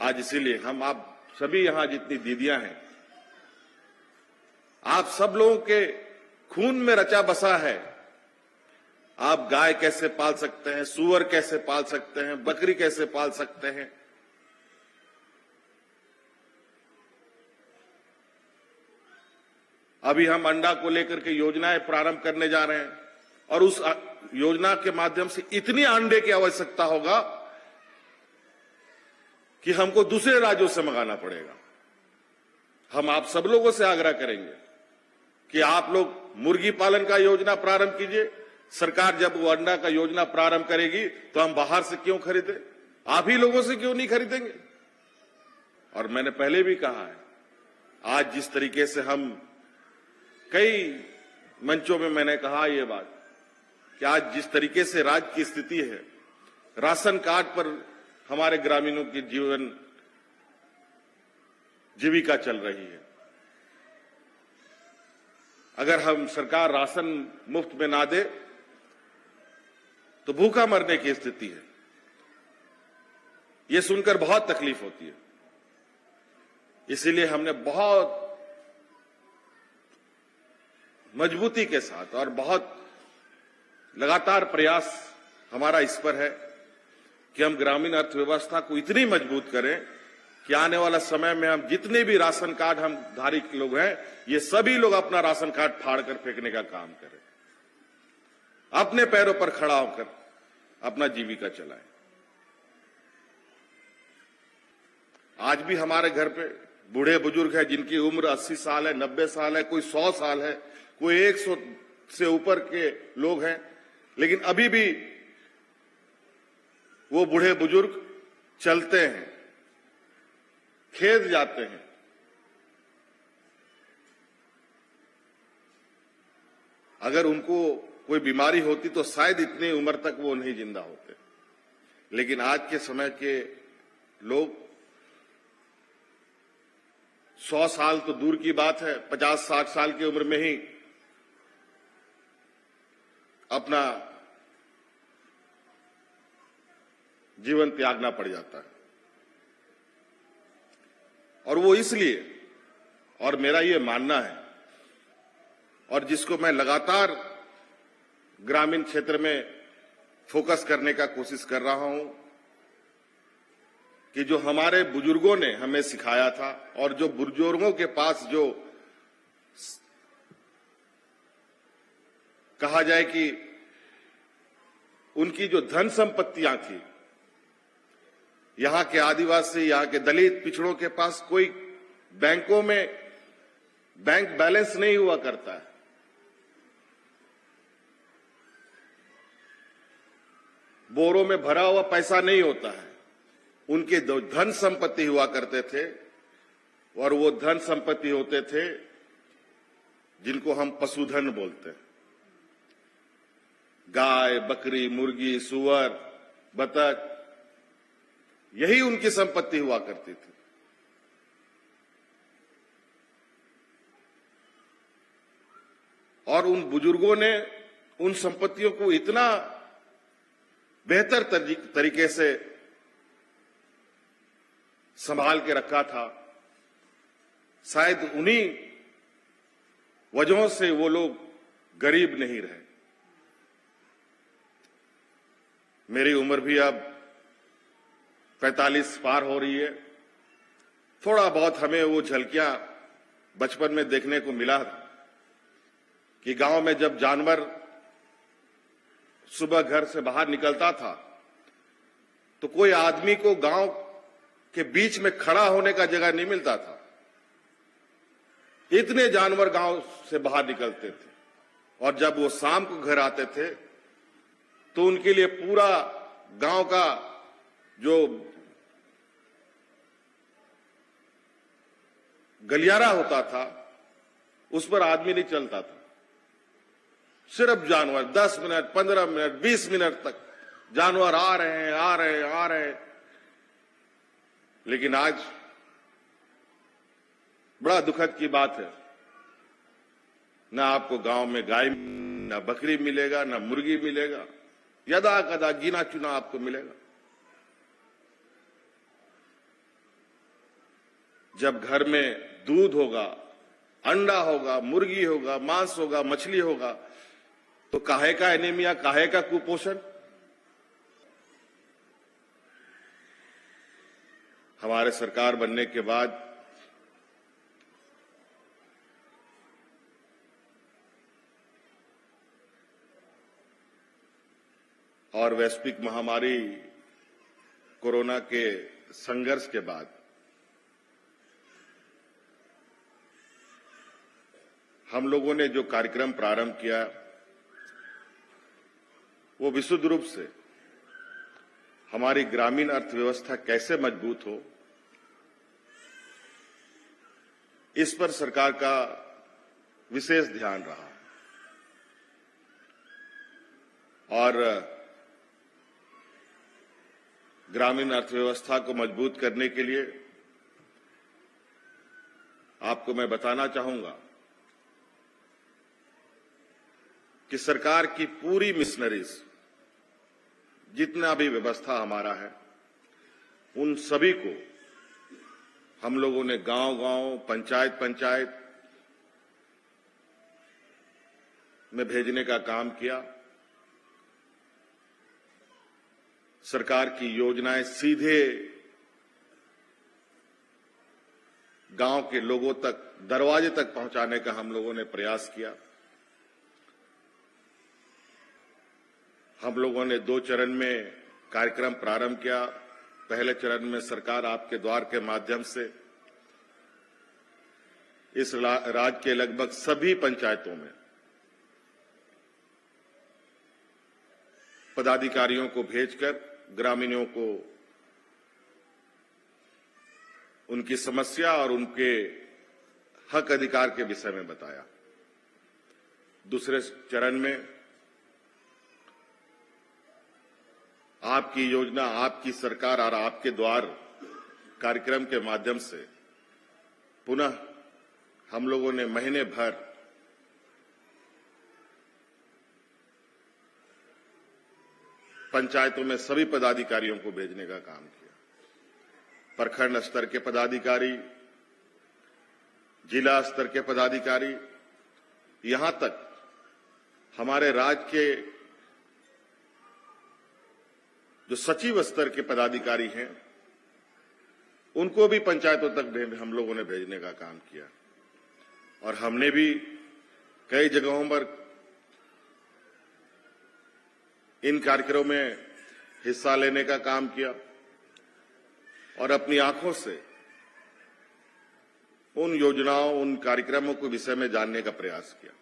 आज इसीलिए हम आप सभी यहां जितनी दीदियां हैं, आप सब लोगों के खून में रचा बसा है। आप गाय कैसे पाल सकते हैं, सूअर कैसे पाल सकते हैं, बकरी कैसे पाल सकते हैं। अभी हम अंडा को लेकर के योजनाएं प्रारंभ करने जा रहे हैं और उस योजना के माध्यम से इतनी अंडे की आवश्यकता होगा कि हमको दूसरे राज्यों से मंगाना पड़ेगा। हम आप सब लोगों से आग्रह करेंगे कि आप लोग मुर्गी पालन का योजना प्रारंभ कीजिए। सरकार जब वो अंडा का योजना प्रारंभ करेगी तो हम बाहर से क्यों खरीदें, आप ही लोगों से क्यों नहीं खरीदेंगे। और मैंने पहले भी कहा है, आज जिस तरीके से हम कई मंचों में मैंने कहा ये बात कि आज जिस तरीके से राज्य की स्थिति है, राशन कार्ड पर हमारे ग्रामीणों की जीविका चल रही है। अगर हम सरकार राशन मुफ्त में ना दे तो भूखा मरने की स्थिति है। यह सुनकर बहुत तकलीफ होती है। इसीलिए हमने बहुत मजबूती के साथ और बहुत लगातार प्रयास हमारा इस पर है कि हम ग्रामीण अर्थव्यवस्था को इतनी मजबूत करें कि आने वाला समय में हम जितने भी राशन कार्ड हम धारी लोग हैं, ये सभी लोग अपना राशन कार्ड फाड़ कर फेंकने का काम करें, अपने पैरों पर खड़ा होकर अपना जीविका चलाएं। आज भी हमारे घर पे बूढ़े बुजुर्ग हैं जिनकी उम्र 80 साल है, 90 साल है, कोई 100 साल है, कोई 100 से ऊपर के लोग हैं, लेकिन अभी भी वो बूढ़े बुजुर्ग चलते हैं, खेत जाते हैं। अगर उनको कोई बीमारी होती तो शायद इतनी उम्र तक वो नहीं जिंदा होते, लेकिन आज के समय के लोग 100 साल तो दूर की बात है, 50-60 साल की उम्र में ही अपना जीवन त्यागना पड़ जाता है। और वो इसलिए, और मेरा ये मानना है, और जिसको मैं लगातार ग्रामीण क्षेत्र में फोकस करने का कोशिश कर रहा हूं, कि जो हमारे बुजुर्गों ने हमें सिखाया था और जो बुजुर्गों के पास जो कहा जाए कि उनकी जो धन संपत्तियां थी, यहां के आदिवासी, यहां के दलित पिछड़ों के पास कोई बैंकों में बैंक बैलेंस नहीं हुआ करता है। बोरों में भरा हुआ पैसा नहीं होता है। उनके धन संपत्ति हुआ करते थे, और वो धन संपत्ति होते थे जिनको हम पशुधन बोलते हैं। गाय, बकरी, मुर्गी, सुअर, बतख, यही उनकी संपत्ति हुआ करती थी। और उन बुजुर्गों ने उन संपत्तियों को इतना बेहतर तरीके से संभाल के रखा था, शायद उन्हीं वजहों से वो लोग गरीब नहीं रहे। मेरी उम्र भी अब 45 पार हो रही है। थोड़ा बहुत हमें वो झलकियां बचपन में देखने को मिला कि गांव में जब जानवर सुबह घर से बाहर निकलता था तो कोई आदमी को गांव के बीच में खड़ा होने का जगह नहीं मिलता था। इतने जानवर गांव से बाहर निकलते थे, और जब वो शाम को घर आते थे तो उनके लिए पूरा गांव का जो गलियारा होता था उस पर आदमी नहीं चलता था। सिर्फ जानवर 10 मिनट, 15 मिनट, 20 मिनट तक जानवर आ रहे हैं, आ रहे हैं, आ रहे हैं। लेकिन आज बड़ा दुखद की बात है, ना आपको गांव में गाय, ना बकरी मिलेगा, ना मुर्गी मिलेगा, यदा कदा गिना चुना आपको मिलेगा। जब घर में दूध होगा, अंडा होगा, मुर्गी होगा, मांस होगा, मछली होगा, तो काहे का एनीमिया, काहे का कुपोषण? हमारे सरकार बनने के बाद और वैश्विक महामारी कोरोना के संघर्ष के बाद हम लोगों ने जो कार्यक्रम प्रारंभ किया वो विशुद्ध रूप से हमारी ग्रामीण अर्थव्यवस्था कैसे मजबूत हो, इस पर सरकार का विशेष ध्यान रहा। और ग्रामीण अर्थव्यवस्था को मजबूत करने के लिए आपको मैं बताना चाहूंगा कि सरकार की पूरी मिशनरीज, जितना भी व्यवस्था हमारा है, उन सभी को हम लोगों ने गांव-गांव, पंचायत-पंचायत में भेजने का काम किया। सरकार की योजनाएं सीधे गांव के लोगों तक, दरवाजे तक पहुंचाने का हम लोगों ने प्रयास किया। हम लोगों ने 2 चरण में कार्यक्रम प्रारंभ किया। पहले चरण में सरकार आपके द्वार के माध्यम से इस राज्य के लगभग सभी पंचायतों में पदाधिकारियों को भेजकर ग्रामीणों को उनकी समस्या और उनके हक अधिकार के विषय में बताया। दूसरे चरण में आपकी योजना, आपकी सरकार और आपके द्वार कार्यक्रम के माध्यम से पुनः हम लोगों ने महीने भर पंचायतों में सभी पदाधिकारियों को भेजने का काम किया। प्रखंड स्तर के पदाधिकारी, जिला स्तर के पदाधिकारी, यहां तक हमारे राज्य के जो सचिव स्तर के पदाधिकारी हैं, उनको भी पंचायतों तक हम लोगों ने भेजने का काम किया। और हमने भी कई जगहों पर इन कार्यक्रमों में हिस्सा लेने का काम किया और अपनी आंखों से उन योजनाओं, उन कार्यक्रमों के विषय में जानने का प्रयास किया।